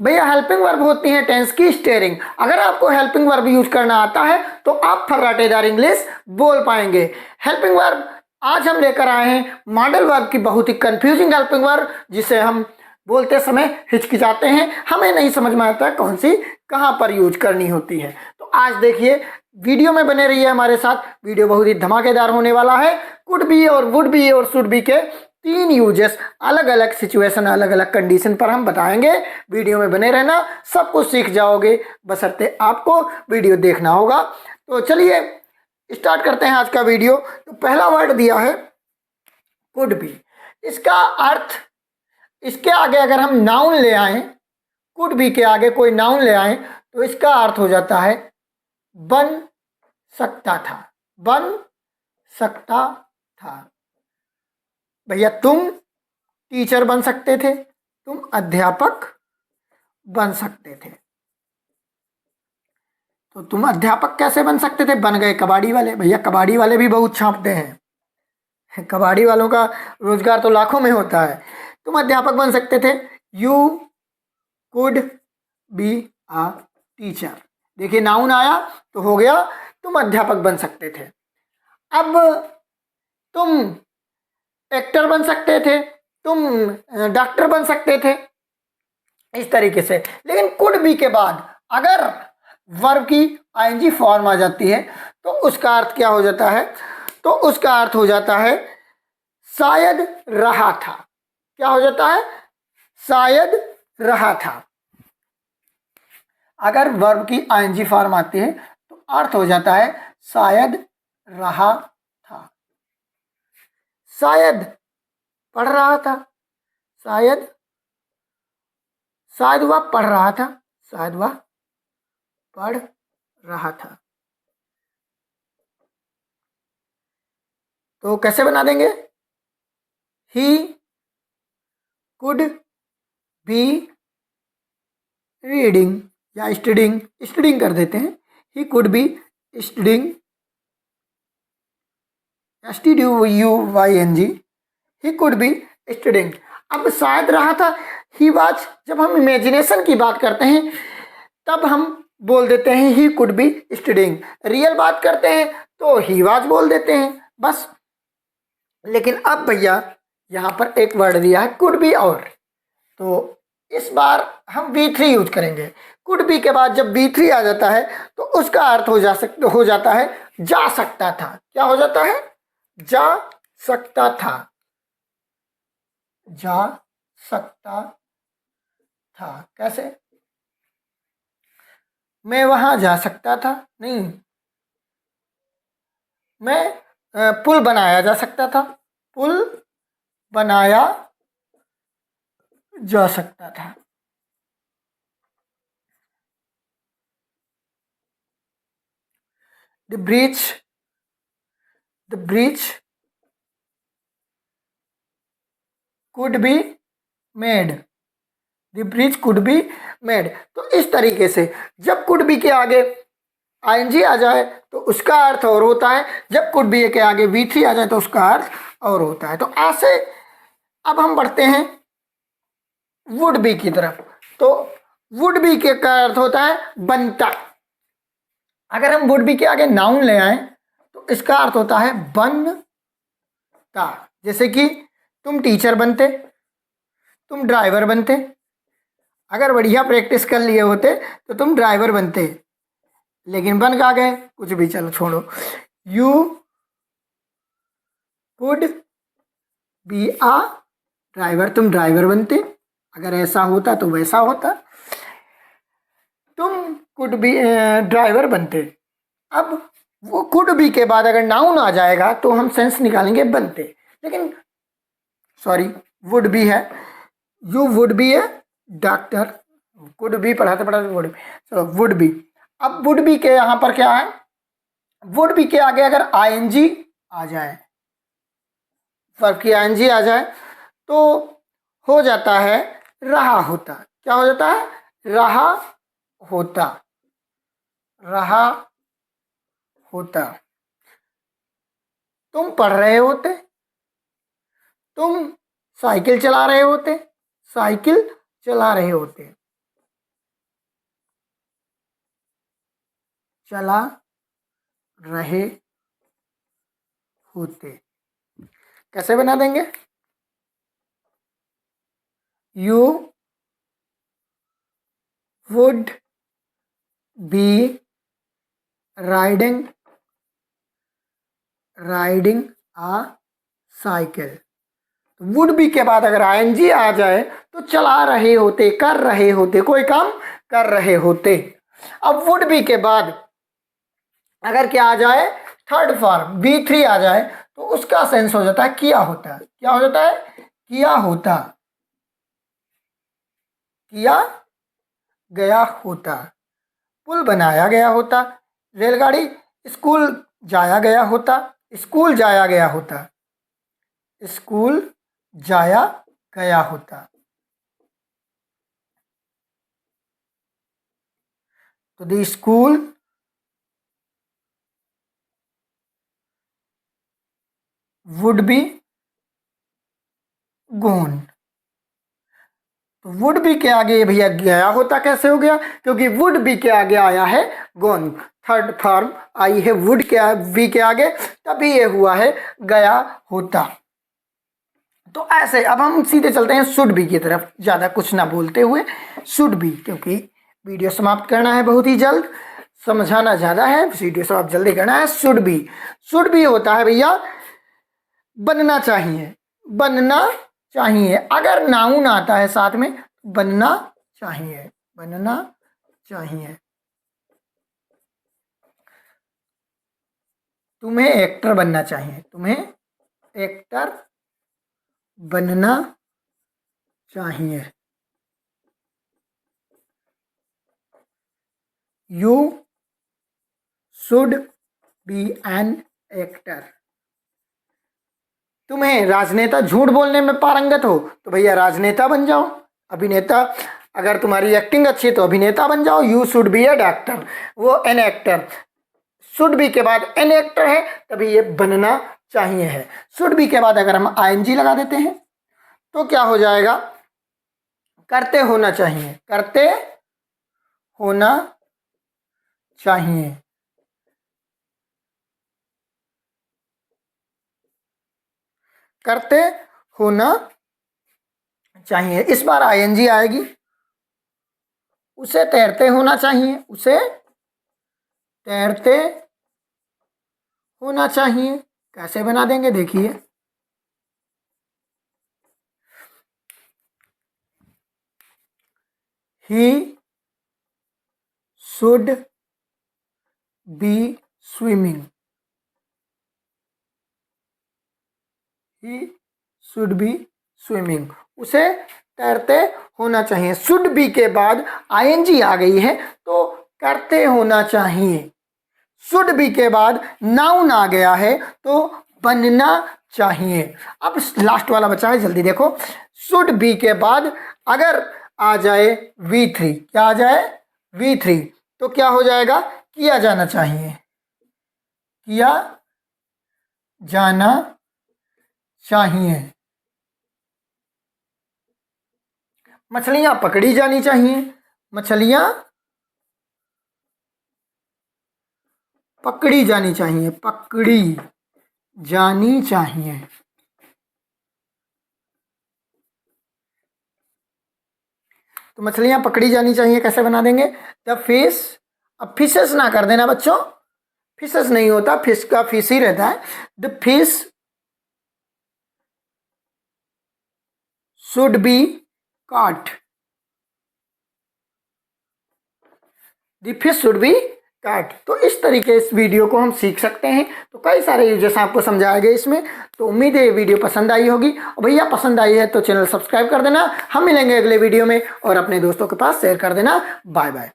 भैया helping verb होती है टेंस की स्टेयरिंग। अगर आपको हेल्पिंग वर्ब यूज करना आता है तो आप फर्राटेदार इंग्लिश बोल पाएंगे। हेल्पिंग वर्ब आज हम लेकर आए हैं मॉडल वर्ब की बहुत ही कंफ्यूजिंग हेल्पिंग वर्ब, जिसे हम बोलते समय हिचकिचाते हैं, हमें नहीं समझ में आता कौन सी कहाँ पर यूज करनी होती है। तो आज देखिए, वीडियो में बने रहिए हमारे साथ। वीडियो बहुत ही धमाकेदार होने वाला है। कुड बी और वुड बी और शुड बी के 3 यूजेस, अलग अलग सिचुएशन, अलग अलग कंडीशन पर हम बताएंगे। वीडियो में बने रहना, सब कुछ सीख जाओगे, बशर्ते आपको वीडियो देखना होगा। तो चलिए स्टार्ट करते हैं आज का वीडियो। तो पहला वर्ड दिया है कुड बी। इसका अर्थ, इसके आगे अगर हम नाउन ले आए, कुड बी के आगे कोई नाउन ले आए, तो इसका अर्थ हो जाता है बन सकता था। बन सकता था। भैया तुम टीचर बन सकते थे, तुम अध्यापक बन सकते थे। तो तुम अध्यापक कैसे बन सकते थे? बन गए कबाड़ी वाले। भैया कबाड़ी वाले भी बहुत छापते हैं, कबाड़ी वालों का रोजगार तो लाखों में होता है। तुम अध्यापक बन सकते थे। You could be a teacher. देखिए नाउन आया तो हो गया तुम अध्यापक बन सकते थे। अब तुम एक्टर बन सकते थे, तुम डॉक्टर बन सकते थे, इस तरीके से। लेकिन कुड बी के बाद अगर वर्ब की आईएनजी फॉर्म आ जाती है तो उसका अर्थ क्या हो जाता है? तो उसका अर्थ हो जाता है शायद रहा था। क्या हो जाता है? शायद रहा था। अगर वर्ब की आईएनजी फॉर्म आती है तो अर्थ हो जाता है शायद रहा था। शायद पढ़ रहा था, शायद, शायद वह पढ़ रहा था, शायद वह पढ़ रहा था। तो कैसे बना देंगे? ही कुड बी रीडिंग या स्टडिंग, स्टडिंग कर देते हैं। He could be studying, STUYING, he could be studying. अब शायद रहा था, ही वाज, जब हम इमेजिनेशन की बात करते हैं तब हम बोल देते हैं he could be studying. Real बात करते हैं तो ही वाज बोल देते हैं, बस। लेकिन अब भैया यहाँ पर एक वर्ड दिया है कुड बी और, तो इस बार हम V3 यूज करेंगे। कुड बी के बाद जब V3 आ जाता है तो उसका अर्थ हो जाता है जा सकता था। क्या हो जाता है? जा सकता था। जा सकता था। कैसे? मैं वहां जा सकता था, नहीं, मैं पुल बनाया जा सकता था, पुल बनाया जा सकता था। The bridge, the bridge could be made, the bridge could be made. तो इस तरीके से जब कुड बी के आगे आईएनजी आ जाए तो उसका अर्थ और होता है, जब कुड बी के आगे V3 आ जाए तो उसका अर्थ और होता है। तो ऐसे अब हम बढ़ते हैं वुड बी की तरफ। तो वुड बी के का अर्थ होता है बनता। अगर हम वुड बी के आगे नाउन ले आए तो इसका अर्थ होता है बनता। जैसे कि तुम टीचर बनते, तुम ड्राइवर बनते। अगर बढ़िया प्रैक्टिस कर लिए होते तो तुम ड्राइवर बनते, लेकिन बन का गए, कुछ भी, चलो छोड़ो। You could be a driver, तुम ड्राइवर बनते। अगर ऐसा होता तो वैसा होता, तुम कुड बी ड्राइवर बनते। अब वो कुड बी के बाद अगर नाउन आ जाएगा तो हम सेंस निकालेंगे बनते। लेकिन सॉरी, वुड बी है, यू वुड बी है डॉक्टर, कुड बी पढ़ाते पढ़ाते वुड बी, चलो वुड बी। अब वुड बी के यहाँ पर क्या है? वुड बी के आगे अगर आईएनजी आ जाए, वर्ब की आईएनजी आ जाए तो हो जाता है रहा होता। क्या हो जाता है? रहा होता, रहा होता। तुम पढ़ रहे होते, तुम साइकिल चला रहे होते, साइकिल चला रहे होते। चला रहे होते। कैसे बना देंगे? You would be riding a cycle. Would be के बाद अगर आईएनजी आ जाए तो चला रहे होते, कर रहे होते, कोई काम कर रहे होते। अब वुड बी के बाद अगर क्या आ जाए, थर्ड फॉर्म बी3 आ जाए तो उसका सेंस हो जाता है किया होता। क्या हो जाता है? किया होता, किया गया होता। पुल बनाया गया होता। रेलगाड़ी स्कूल जाया गया होता। स्कूल जाया गया होता। स्कूल जाया गया होता। तो द स्कूल वुड बी गोन। तो वुड बी के आगे भैया गया होता कैसे हो गया? क्योंकि वुड बी के आगे आया है गोन, थर्ड फॉर्म आई है वुड के बी के आगे, तभी ये हुआ है गया होता। तो ऐसे अब हम सीधे चलते हैं शुड बी की तरफ, ज़्यादा कुछ ना बोलते हुए शुड बी, क्योंकि वीडियो समाप्त करना है बहुत ही जल्द, समझाना ज़्यादा है, वीडियो समाप्त जल्दी करना है। शुड बी होता है भैया बनना चाहिए, बनना चाहिए। अगर नाउन आता है साथ में बनना चाहिए, बनना चाहिए। तुम्हें एक्टर बनना चाहिए, तुम्हें एक्टर बनना चाहिए। You should be an actor. तुम्हें राजनेता, झूठ बोलने में पारंगत हो तो भैया राजनेता बन जाओ, अभिनेता। अगर तुम्हारी एक्टिंग अच्छी है तो अभिनेता बन जाओ। You should be A doctor, वो एन एक्टर। शुड बी के बाद एन एक्टर है तभी ये बनना चाहिए है। शुड बी के बाद अगर हम आईएनजी लगा देते हैं तो क्या हो जाएगा? करते होना चाहिए, करते होना चाहिए। करते होना चाहिए। इस बार आईएनजी आएगी, उसे तैरते होना चाहिए, उसे तैरते होना चाहिए। कैसे बना देंगे देखिए, he should be swimming, he should be swimming, उसे तैरते होना चाहिए। शुड बी के बाद आईएनजी आ गई है तो करते होना चाहिए। शुड बी के बाद नाउन आ गया है तो बनना चाहिए। अब लास्ट वाला बचा है, जल्दी देखो। शुड बी के बाद अगर आ जाए V3, क्या आ जाए? V3, तो क्या हो जाएगा? किया जाना चाहिए, किया जाना चाहिए। मछलियां पकड़ी जानी चाहिए, मछलियां पकड़ी जानी चाहिए, पकड़ी जानी चाहिए। तो मछलियां पकड़ी जानी चाहिए कैसे बना देंगे? द फिश, अब फिशेस ना कर देना बच्चों, फिशेस नहीं होता, फिश का फिश ही रहता है। The fish should be caught, the fish should be caught। तो इस तरीके इस वीडियो को हम सीख सकते हैं। तो कई सारे यूजर्स आपको समझाए गए इसमें। तो उम्मीद है ये वीडियो पसंद आई होगी, और भैया पसंद आई है तो चैनल सब्सक्राइब कर देना। हम मिलेंगे अगले वीडियो में, और अपने दोस्तों के पास शेयर कर देना। Bye bye.